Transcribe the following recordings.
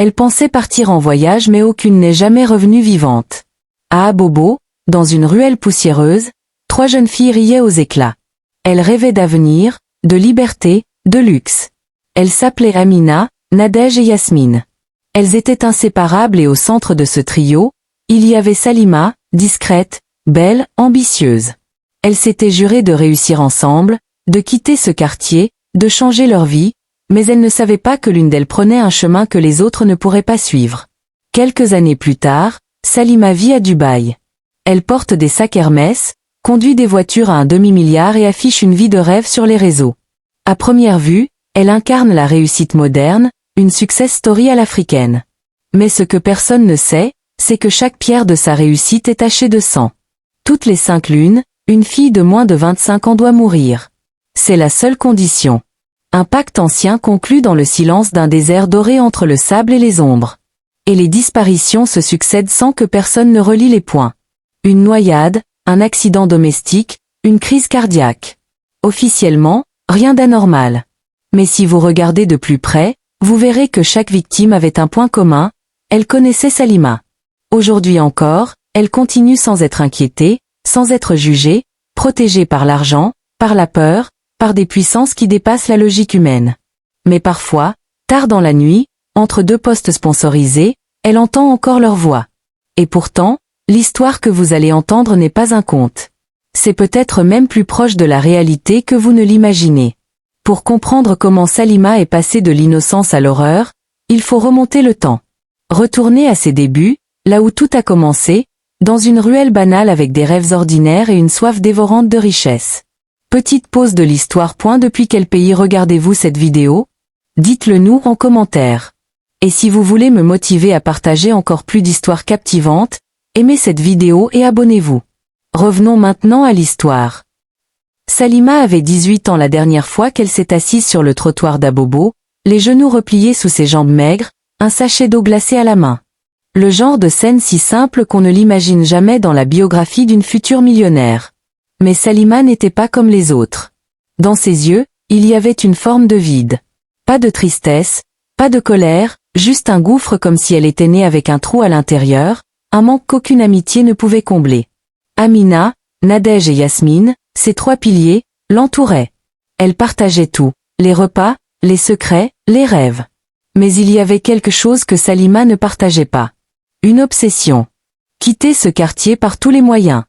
Elle pensait partir en voyage mais aucune n'est jamais revenue vivante. À Abobo, dans une ruelle poussiéreuse, 3 jeunes filles riaient aux éclats. Elles rêvaient d'avenir, de liberté, de luxe. Elles s'appelaient Amina, Nadège et Yasmine. Elles étaient inséparables et au centre de ce trio, il y avait Salima, discrète, belle, ambitieuse. Elles s'étaient jurées de réussir ensemble, de quitter ce quartier, de changer leur vie, mais elles ne savaient pas que l'une d'elles prenait un chemin que les autres ne pourraient pas suivre. Quelques années plus tard, Salima vit à Dubaï. Elle porte des sacs Hermès, conduit des voitures à un demi-milliard et affiche une vie de rêve sur les réseaux. À première vue, elle incarne la réussite moderne, une success story à l'africaine. Mais ce que personne ne sait, c'est que chaque pierre de sa réussite est tachée de sang. Toutes les 5 lunes, une fille de moins de 25 ans doit mourir. C'est la seule condition. Un pacte ancien conclu dans le silence d'un désert doré entre le sable et les ombres. Et les disparitions se succèdent sans que personne ne relie les points. Une noyade, un accident domestique, une crise cardiaque. Officiellement, rien d'anormal. Mais si vous regardez de plus près, vous verrez que chaque victime avait un point commun, elle connaissait Salima. Aujourd'hui encore, elle continue sans être inquiétée, sans être jugée, protégée par l'argent, par la peur, par des puissances qui dépassent la logique humaine. Mais parfois, tard dans la nuit, entre 2 postes sponsorisés, elle entend encore leur voix. Et pourtant, l'histoire que vous allez entendre n'est pas un conte. C'est peut-être même plus proche de la réalité que vous ne l'imaginez. Pour comprendre comment Salima est passée de l'innocence à l'horreur, il faut remonter le temps. Retourner à ses débuts, là où tout a commencé, dans une ruelle banale avec des rêves ordinaires et une soif dévorante de richesse. Petite pause de l'histoire. Depuis quel pays regardez-vous cette vidéo? Dites-le nous en commentaire. Et si vous voulez me motiver à partager encore plus d'histoires captivantes, aimez cette vidéo et abonnez-vous. Revenons maintenant à l'histoire. Salima avait 18 ans la dernière fois qu'elle s'est assise sur le trottoir d'Abobo, les genoux repliés sous ses jambes maigres, un sachet d'eau glacée à la main. Le genre de scène si simple qu'on ne l'imagine jamais dans la biographie d'une future millionnaire. Mais Salima n'était pas comme les autres. Dans ses yeux, il y avait une forme de vide. Pas de tristesse, pas de colère, juste un gouffre comme si elle était née avec un trou à l'intérieur, un manque qu'aucune amitié ne pouvait combler. Amina, Nadège et Yasmine, ces 3 piliers, l'entouraient. Elle partageait tout, les repas, les secrets, les rêves. Mais il y avait quelque chose que Salima ne partageait pas. Une obsession. Quitter ce quartier par tous les moyens.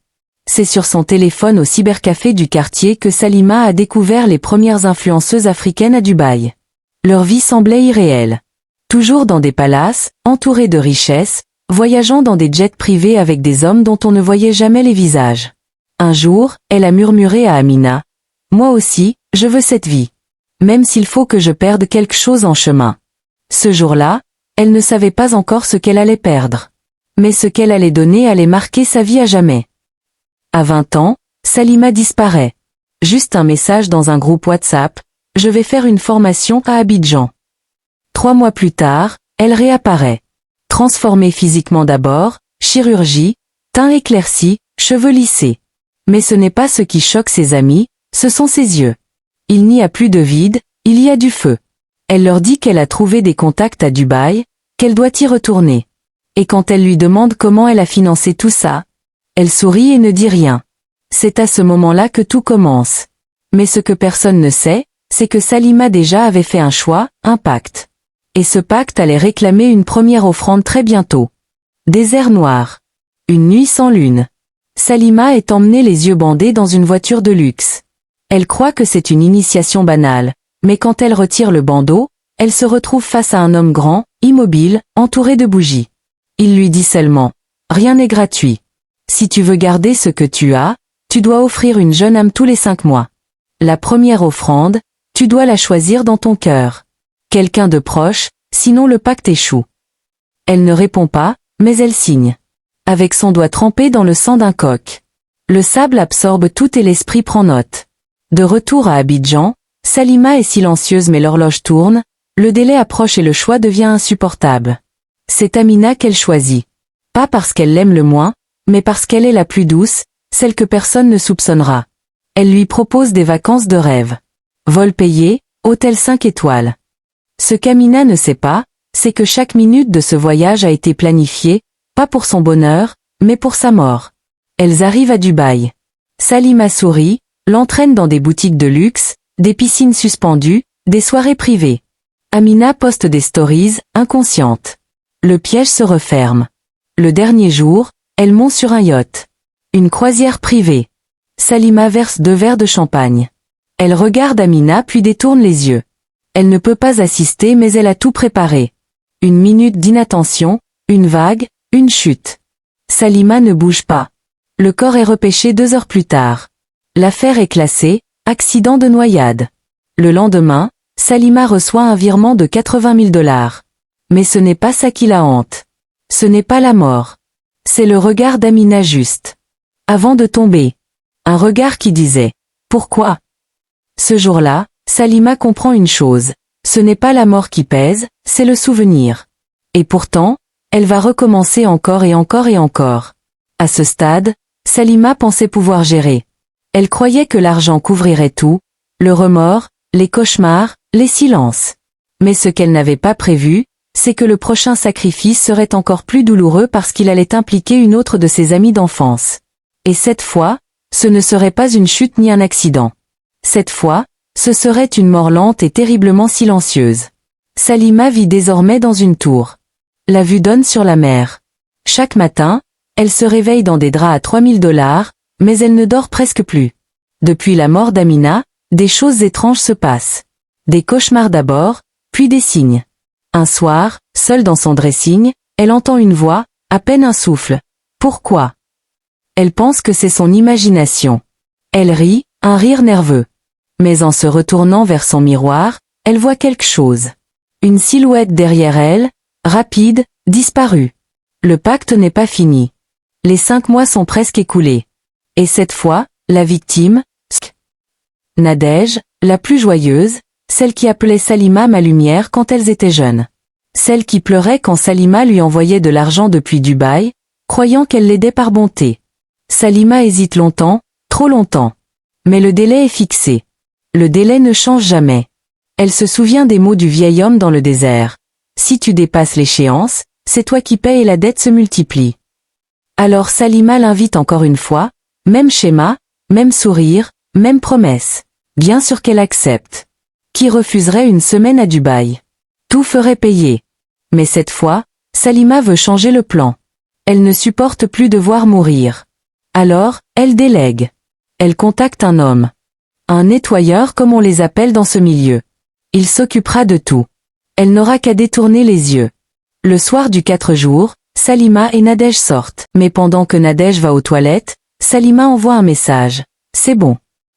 C'est sur son téléphone au cybercafé du quartier que Salima a découvert les premières influenceuses africaines à Dubaï. Leur vie semblait irréelle. Toujours dans des palaces, entourées de richesses, voyageant dans des jets privés avec des hommes dont on ne voyait jamais les visages. Un jour, elle a murmuré à Amina, « Moi aussi, je veux cette vie. Même s'il faut que je perde quelque chose en chemin. » Ce jour-là, elle ne savait pas encore ce qu'elle allait perdre. Mais ce qu'elle allait donner allait marquer sa vie à jamais. À 20 ans, Salima disparaît. Juste un message dans un groupe WhatsApp, « Je vais faire une formation à Abidjan. » 3 mois plus tard, elle réapparaît. Transformée physiquement d'abord, chirurgie, teint éclairci, cheveux lissés. Mais ce n'est pas ce qui choque ses amis, ce sont ses yeux. Il n'y a plus de vide, il y a du feu. Elle leur dit qu'elle a trouvé des contacts à Dubaï, qu'elle doit y retourner. Et quand elle lui demande comment elle a financé tout ça, elle sourit et ne dit rien. C'est à ce moment-là que tout commence. Mais ce que personne ne sait, c'est que Salima déjà avait fait un choix, un pacte. Et ce pacte allait réclamer une première offrande très bientôt. Désert noir. Une nuit sans lune. Salima est emmenée les yeux bandés dans une voiture de luxe. Elle croit que c'est une initiation banale, mais quand elle retire le bandeau, elle se retrouve face à un homme grand, immobile, entouré de bougies. Il lui dit seulement, « Rien n'est gratuit. Si tu veux garder ce que tu as, tu dois offrir une jeune âme tous les 5 mois. La première offrande, tu dois la choisir dans ton cœur. Quelqu'un de proche, sinon le pacte échoue. » Elle ne répond pas, mais elle signe. Avec son doigt trempé dans le sang d'un coq. Le sable absorbe tout et l'esprit prend note. De retour à Abidjan, Salima est silencieuse mais l'horloge tourne, le délai approche et le choix devient insupportable. C'est Amina qu'elle choisit. Pas parce qu'elle l'aime le moins, mais parce qu'elle est la plus douce, celle que personne ne soupçonnera. Elle lui propose des vacances de rêve. Vol payé, hôtel 5 étoiles. Ce qu'Amina ne sait pas, c'est que chaque minute de ce voyage a été planifiée, pas pour son bonheur, mais pour sa mort. Elles arrivent à Dubaï. Salima sourit, l'entraîne dans des boutiques de luxe, des piscines suspendues, des soirées privées. Amina poste des stories, inconsciente. Le piège se referme. Le dernier jour, elle monte sur un yacht. Une croisière privée. Salima verse 2 verres de champagne. Elle regarde Amina puis détourne les yeux. Elle ne peut pas assister mais elle a tout préparé. Une minute d'inattention, une vague, une chute. Salima ne bouge pas. Le corps est repêché 2 heures plus tard. L'affaire est classée, accident de noyade. Le lendemain, Salima reçoit un virement de 80 000 $. Mais ce n'est pas ça qui la hante. Ce n'est pas la mort. C'est le regard d'Amina juste. Avant de tomber. Un regard qui disait « Pourquoi ?» Ce jour-là, Salima comprend une chose. Ce n'est pas la mort qui pèse, c'est le souvenir. Et pourtant, elle va recommencer encore et encore et encore. À ce stade, Salima pensait pouvoir gérer. Elle croyait que l'argent couvrirait tout, le remords, les cauchemars, les silences. Mais ce qu'elle n'avait pas prévu, c'est que le prochain sacrifice serait encore plus douloureux parce qu'il allait impliquer une autre de ses amies d'enfance. Et cette fois, ce ne serait pas une chute ni un accident. Cette fois, ce serait une mort lente et terriblement silencieuse. Salima vit désormais dans une tour. La vue donne sur la mer. Chaque matin, elle se réveille dans des draps à 3 000 $, mais elle ne dort presque plus. Depuis la mort d'Amina, des choses étranges se passent. Des cauchemars d'abord, puis des signes. Un soir, seule dans son dressing, elle entend une voix, à peine un souffle. Pourquoi ? Elle pense que c'est son imagination. Elle rit, un rire nerveux. Mais en se retournant vers son miroir, elle voit quelque chose. Une silhouette derrière elle, rapide, disparue. Le pacte n'est pas fini. Les 5 mois sont presque écoulés. Et cette fois, la victime, Nadège, la plus joyeuse, celle qui appelait Salima ma lumière quand elles étaient jeunes. Celle qui pleurait quand Salima lui envoyait de l'argent depuis Dubaï, croyant qu'elle l'aidait par bonté. Salima hésite longtemps, trop longtemps. Mais le délai est fixé. Le délai ne change jamais. Elle se souvient des mots du vieil homme dans le désert. Si tu dépasses l'échéance, c'est toi qui paies et la dette se multiplie. Alors Salima l'invite encore une fois, même schéma, même sourire, même promesse. Bien sûr qu'elle accepte. Qui refuserait une semaine à Dubaï? Tout ferait payer. Mais cette fois, Salima veut changer le plan. Elle ne supporte plus de voir mourir. Alors, elle délègue. Elle contacte un homme. Un nettoyeur comme on les appelle dans ce milieu. Il s'occupera de tout. Elle n'aura qu'à détourner les yeux. Le soir du 4 jours, Salima et Nadège sortent. Mais pendant que Nadège va aux toilettes, Salima envoie un message. C'est bon.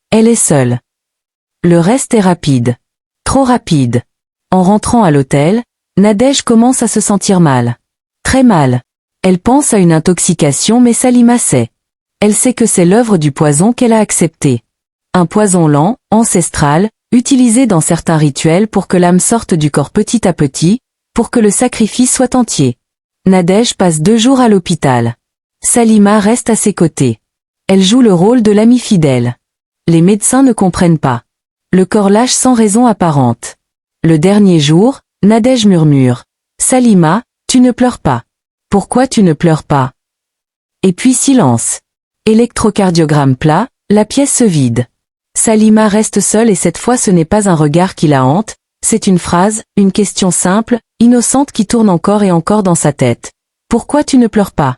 Elle est seule. Le reste est rapide. Trop rapide. En rentrant à l'hôtel, Nadège commence à se sentir mal. Très mal. Elle pense à une intoxication mais Salima sait. Elle sait que c'est l'œuvre du poison qu'elle a accepté. Un poison lent, ancestral, utilisé dans certains rituels pour que l'âme sorte du corps petit à petit, pour que le sacrifice soit entier. Nadège passe 2 jours à l'hôpital. Salima reste à ses côtés. Elle joue le rôle de l'amie fidèle. Les médecins ne comprennent pas. Le corps lâche sans raison apparente. Le dernier jour, Nadège murmure. Salima, tu ne pleures pas. Pourquoi tu ne pleures pas? Et puis silence. Électrocardiogramme plat, la pièce se vide. Salima reste seule et cette fois ce n'est pas un regard qui la hante, c'est une phrase, une question simple, innocente qui tourne encore et encore dans sa tête. Pourquoi tu ne pleures pas?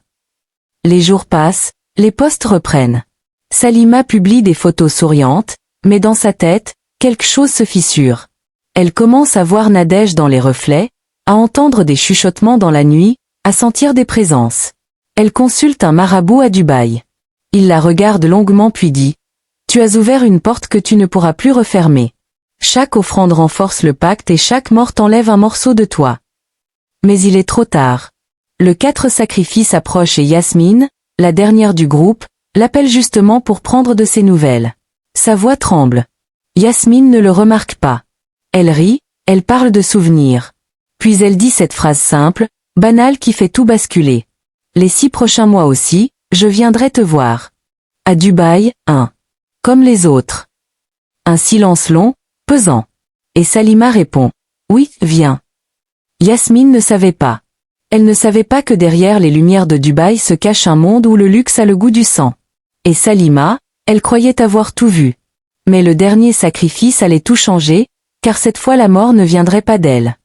Les jours passent, les posts reprennent. Salima publie des photos souriantes, mais dans sa tête, quelque chose se fissure. Elle commence à voir Nadège dans les reflets, à entendre des chuchotements dans la nuit, à sentir des présences. Elle consulte un marabout à Dubaï. Il la regarde longuement puis dit « Tu as ouvert une porte que tu ne pourras plus refermer. Chaque offrande renforce le pacte et chaque mort t'enlève un morceau de toi. » Mais il est trop tard. Le 4 sacrifice approche et Yasmine, la dernière du groupe, l'appelle justement pour prendre de ses nouvelles. Sa voix tremble. Yasmine ne le remarque pas. Elle rit, elle parle de souvenirs. Puis elle dit cette phrase simple, banale qui fait tout basculer. Les 6 prochains mois aussi, je viendrai te voir. À Dubaï, comme les autres. Un silence long, pesant. Et Salima répond. Oui, viens. Yasmine ne savait pas. Elle ne savait pas que derrière les lumières de Dubaï se cache un monde où le luxe a le goût du sang. Et Salima, elle croyait avoir tout vu. Mais le dernier sacrifice allait tout changer, car cette fois la mort ne viendrait pas d'elle.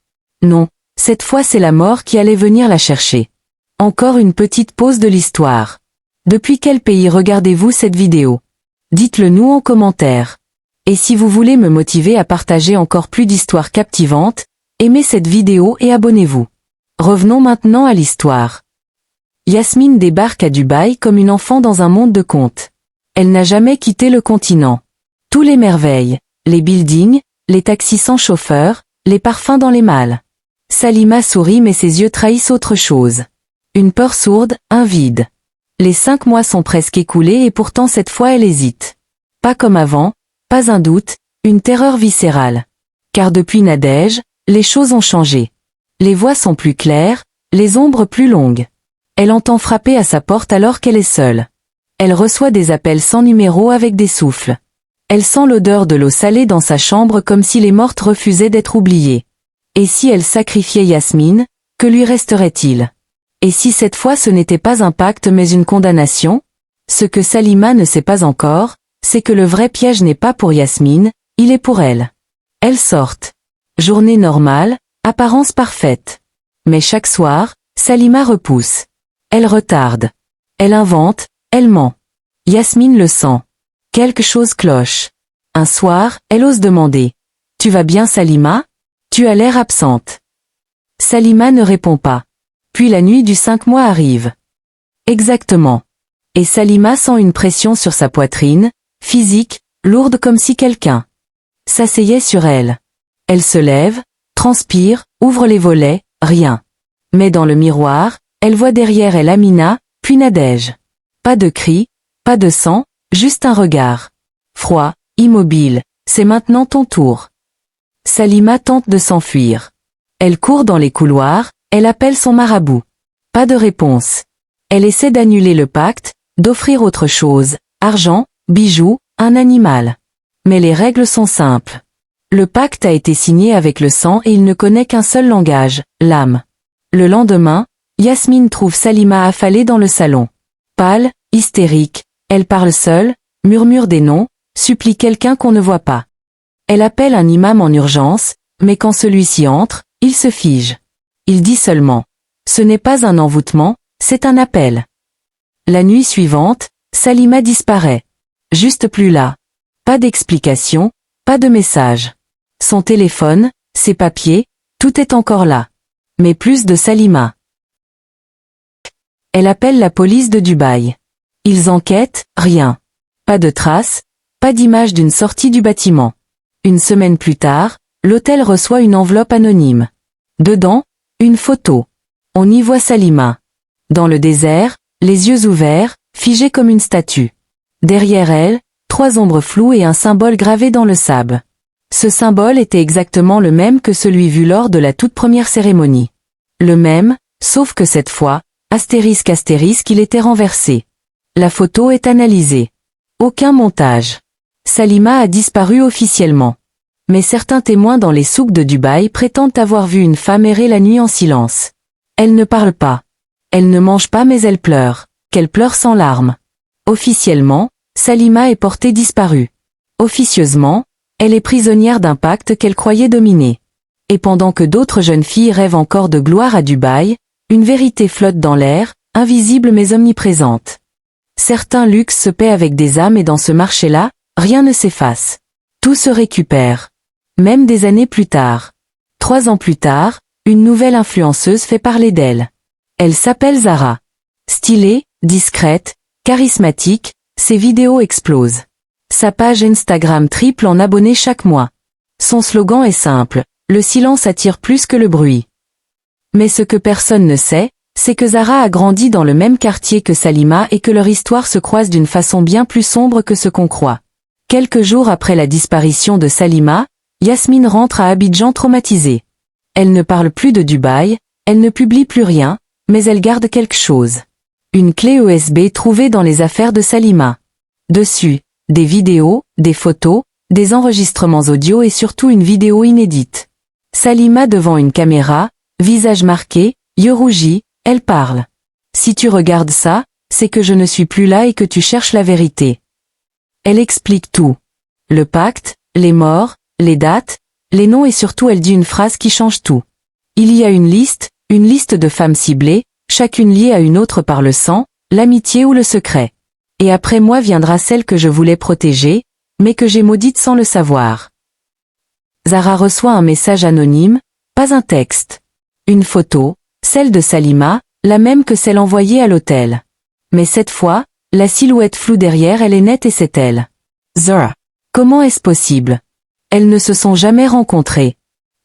Non, cette fois c'est la mort qui allait venir la chercher. Encore une petite pause de l'histoire. Depuis quel pays regardez-vous cette vidéo? Dites-le nous en commentaire. Et si vous voulez me motiver à partager encore plus d'histoires captivantes, aimez cette vidéo et abonnez-vous. Revenons maintenant à l'histoire. Yasmine débarque à Dubaï comme une enfant dans un monde de contes. Elle n'a jamais quitté le continent. Tous les merveilles, les buildings, les taxis sans chauffeur, les parfums dans les malles. Salima sourit mais ses yeux trahissent autre chose. Une peur sourde, un vide. Les 5 mois sont presque écoulés et pourtant cette fois elle hésite. Pas comme avant, pas un doute, une terreur viscérale. Car depuis Nadège, les choses ont changé. Les voix sont plus claires, les ombres plus longues. Elle entend frapper à sa porte alors qu'elle est seule. Elle reçoit des appels sans numéro avec des souffles. Elle sent l'odeur de l'eau salée dans sa chambre comme si les mortes refusaient d'être oubliées. Et si elle sacrifiait Yasmine, que lui resterait-il? Et si cette fois ce n'était pas un pacte mais une condamnation? Ce que Salima ne sait pas encore, c'est que le vrai piège n'est pas pour Yasmine, il est pour elle. Elles sortent. Journée normale, apparence parfaite. Mais chaque soir, Salima repousse. Elle retarde. Elle invente, elle ment. Yasmine le sent. Quelque chose cloche. Un soir, elle ose demander. « Tu vas bien Salima? Tu as l'air absente. » Salima ne répond pas. Puis la nuit du 5 mois arrive. Exactement. Et Salima sent une pression sur sa poitrine, physique, lourde comme si quelqu'un s'asseyait sur elle. Elle se lève, transpire, ouvre les volets, rien. Mais dans le miroir, elle voit derrière elle Amina, puis Nadège. Pas de cri, pas de sang, juste un regard. Froid, immobile, c'est maintenant ton tour. Salima tente de s'enfuir. Elle court dans les couloirs, elle appelle son marabout. Pas de réponse. Elle essaie d'annuler le pacte, d'offrir autre chose, argent, bijoux, un animal. Mais les règles sont simples. Le pacte a été signé avec le sang et il ne connaît qu'un seul langage, l'âme. Le lendemain, Yasmine trouve Salima affalée dans le salon. Pâle, hystérique, elle parle seule, murmure des noms, supplie quelqu'un qu'on ne voit pas. Elle appelle un imam en urgence, mais quand celui-ci entre, il se fige. Il dit seulement. Ce n'est pas un envoûtement, c'est un appel. La nuit suivante, Salima disparaît. Juste plus là. Pas d'explication, pas de message. Son téléphone, ses papiers, tout est encore là. Mais plus de Salima. Elle appelle la police de Dubaï. Ils enquêtent, rien. Pas de traces, pas d'image d'une sortie du bâtiment. Une semaine plus tard, l'hôtel reçoit une enveloppe anonyme. Dedans, une photo. On y voit Salima. Dans le désert, les yeux ouverts, figée comme une statue. Derrière elle, 3 ombres floues et un symbole gravé dans le sable. Ce symbole était exactement le même que celui vu lors de la toute première cérémonie. Le même, sauf que cette fois, astérisque astérisque il était renversé. La photo est analysée. Aucun montage. Salima a disparu officiellement. Mais certains témoins dans les souks de Dubaï prétendent avoir vu une femme errer la nuit en silence. Elle ne parle pas. Elle ne mange pas mais elle pleure. Qu'elle pleure sans larmes. Officiellement, Salima est portée disparue. Officieusement, elle est prisonnière d'un pacte qu'elle croyait dominer. Et pendant que d'autres jeunes filles rêvent encore de gloire à Dubaï, une vérité flotte dans l'air, invisible mais omniprésente. Certains luxes se paient avec des âmes et dans ce marché-là, rien ne s'efface. Tout se récupère. Même des années plus tard. 3 ans plus tard, une nouvelle influenceuse fait parler d'elle. Elle s'appelle Zara. Stylée, discrète, charismatique, ses vidéos explosent. Sa page Instagram triple en abonnés chaque mois. Son slogan est simple, le silence attire plus que le bruit. Mais ce que personne ne sait, c'est que Zara a grandi dans le même quartier que Salima et que leur histoire se croise d'une façon bien plus sombre que ce qu'on croit. Quelques jours après la disparition de Salima, Yasmine rentre à Abidjan traumatisée. Elle ne parle plus de Dubaï, elle ne publie plus rien, mais elle garde quelque chose. Une clé USB trouvée dans les affaires de Salima. Dessus, des vidéos, des photos, des enregistrements audio et surtout une vidéo inédite. Salima devant une caméra, visage marqué, yeux rougis, elle parle. Si tu regardes ça, c'est que je ne suis plus là et que tu cherches la vérité. Elle explique tout. Le pacte, les morts, les dates, les noms et surtout elle dit une phrase qui change tout. Il y a une liste de femmes ciblées, chacune liée à une autre par le sang, l'amitié ou le secret. Et après moi viendra celle que je voulais protéger, mais que j'ai maudite sans le savoir. Zara reçoit un message anonyme, pas un texte. Une photo, celle de Salima, la même que celle envoyée à l'hôtel. Mais cette fois, la silhouette floue derrière elle est nette et c'est elle. Zara. Comment est-ce possible? Elles ne se sont jamais rencontrées.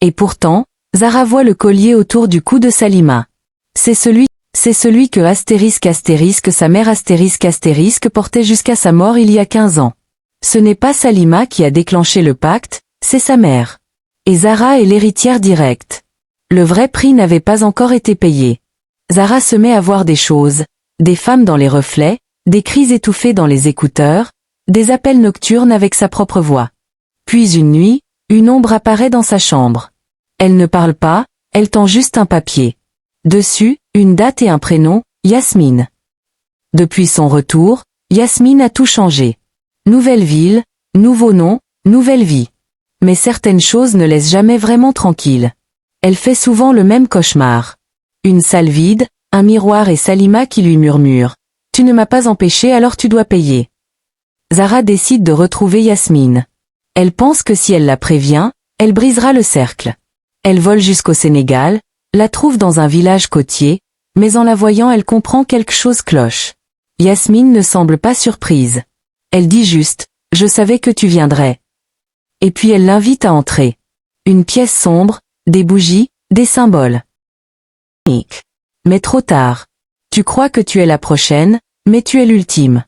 Et pourtant, Zara voit le collier autour du cou de Salima. C'est celui que sa mère portait jusqu'à sa mort il y a 15 ans. Ce n'est pas Salima qui a déclenché le pacte, c'est sa mère. Et Zara est l'héritière directe. Le vrai prix n'avait pas encore été payé. Zara se met à voir des choses, des femmes dans les reflets, des cris étouffés dans les écouteurs, des appels nocturnes avec sa propre voix. Puis une nuit, une ombre apparaît dans sa chambre. Elle ne parle pas, elle tend juste un papier. Dessus, une date et un prénom, Yasmine. Depuis son retour, Yasmine a tout changé. Nouvelle ville, nouveau nom, nouvelle vie. Mais certaines choses ne laissent jamais vraiment tranquille. Elle fait souvent le même cauchemar. Une salle vide, un miroir et Salima qui lui murmure. Tu ne m'as pas empêché alors tu dois payer. Zara décide de retrouver Yasmine. Elle pense que si elle la prévient, elle brisera le cercle. Elle vole jusqu'au Sénégal, la trouve dans un village côtier, mais en la voyant elle comprend quelque chose cloche. Yasmine ne semble pas surprise. Elle dit juste, « Je savais que tu viendrais ». Et puis elle l'invite à entrer. Une pièce sombre, des bougies, des symboles. Mais trop tard. Tu crois que tu es la prochaine, mais tu es l'ultime.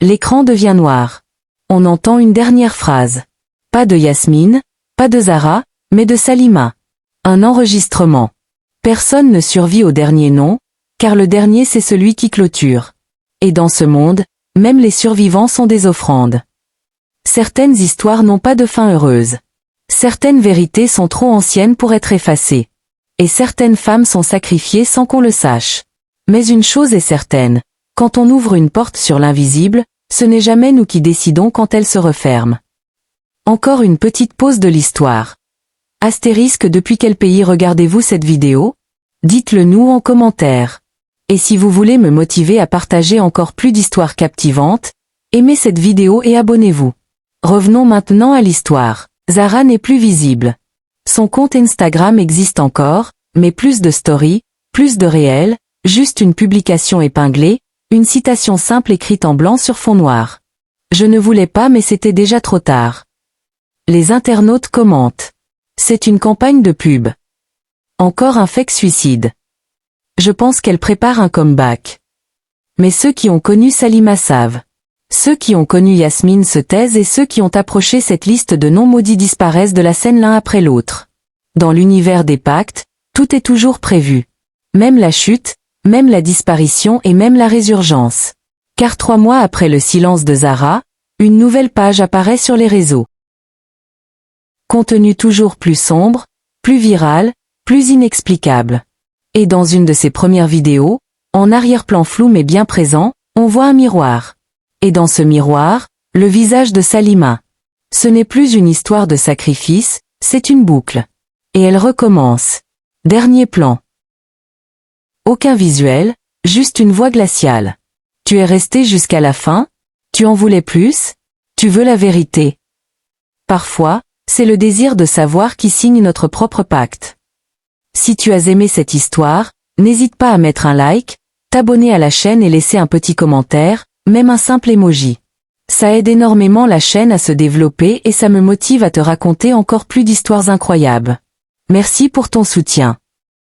L'écran devient noir. On entend une dernière phrase. Pas de Yasmine, pas de Zara, mais de Salima. Un enregistrement. Personne ne survit au dernier nom, car le dernier c'est celui qui clôture. Et dans ce monde, même les survivants sont des offrandes. Certaines histoires n'ont pas de fin heureuse. Certaines vérités sont trop anciennes pour être effacées. Et certaines femmes sont sacrifiées sans qu'on le sache. Mais une chose est certaine, quand on ouvre une porte sur l'invisible, ce n'est jamais nous qui décidons quand elle se referme. Encore une petite pause de l'histoire. Astérisque, depuis quel pays regardez-vous cette vidéo? Dites-le nous en commentaire. Et si vous voulez me motiver à partager encore plus d'histoires captivantes, aimez cette vidéo et abonnez-vous. Revenons maintenant à l'histoire. Zara n'est plus visible. Son compte Instagram existe encore, mais plus de stories, plus de réels, juste une publication épinglée, une citation simple écrite en blanc sur fond noir. Je ne voulais pas mais c'était déjà trop tard. Les internautes commentent. C'est une campagne de pub. Encore un fake suicide. Je pense qu'elle prépare un comeback. Mais ceux qui ont connu Salima savent. Ceux qui ont connu Yasmine se taisent et ceux qui ont approché cette liste de noms maudits disparaissent de la scène l'un après l'autre. Dans l'univers des pactes, tout est toujours prévu. Même la chute, même la disparition et même la résurgence. Car 3 mois après le silence de Zara, une nouvelle page apparaît sur les réseaux. Contenu toujours plus sombre, plus viral, plus inexplicable. Et dans une de ses premières vidéos, en arrière-plan flou mais bien présent, on voit un miroir. Et dans ce miroir, le visage de Salima. Ce n'est plus une histoire de sacrifice, c'est une boucle. Et elle recommence. Dernier plan. Aucun visuel, juste une voix glaciale. Tu es resté jusqu'à la fin? Tu en voulais plus? Tu veux la vérité? Parfois, c'est le désir de savoir qui signe notre propre pacte. Si tu as aimé cette histoire, n'hésite pas à mettre un like, t'abonner à la chaîne et laisser un petit commentaire, même un simple emoji. Ça aide énormément la chaîne à se développer et ça me motive à te raconter encore plus d'histoires incroyables. Merci pour ton soutien.